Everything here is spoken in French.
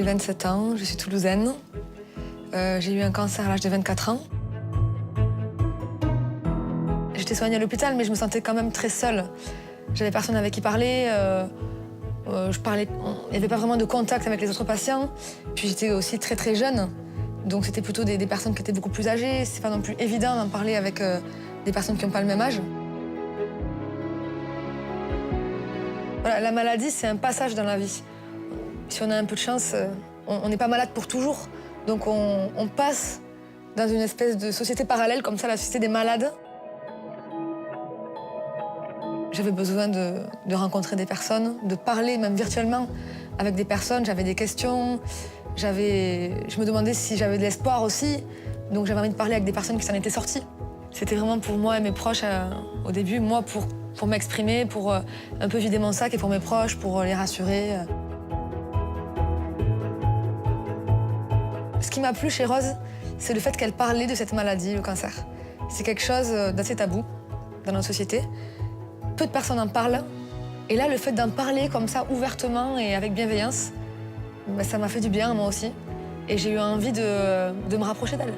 J'ai 27 ans, je suis toulousaine. J'ai eu un cancer à l'âge de 24 ans. J'étais soignée à l'hôpital, mais je me sentais quand même très seule. J'avais personne avec qui parler. Il n'y avait pas vraiment de contact avec les autres patients. Puis j'étais aussi très très jeune. Donc c'était plutôt des personnes qui étaient beaucoup plus âgées. C'est pas non plus évident d'en parler avec des personnes qui n'ont pas le même âge. Voilà, la maladie, c'est un passage dans la vie. Si on a un peu de chance, on n'est pas malade pour toujours. Donc on passe dans une espèce de société parallèle, comme ça, la société des malades. J'avais besoin de rencontrer des personnes, de parler, même virtuellement, avec des personnes. J'avais des questions. Je me demandais si j'avais de l'espoir aussi. Donc j'avais envie de parler avec des personnes qui s'en étaient sorties. C'était vraiment pour moi et mes proches au début, moi pour m'exprimer, pour un peu vider mon sac, et pour mes proches, pour les rassurer. Ce qui m'a plu chez Rose, c'est le fait qu'elle parlait de cette maladie, le cancer. C'est quelque chose d'assez tabou dans notre société. Peu de personnes en parlent. Et là, le fait d'en parler comme ça, ouvertement et avec bienveillance, ça m'a fait du bien, moi aussi. Et j'ai eu envie de me rapprocher d'elle.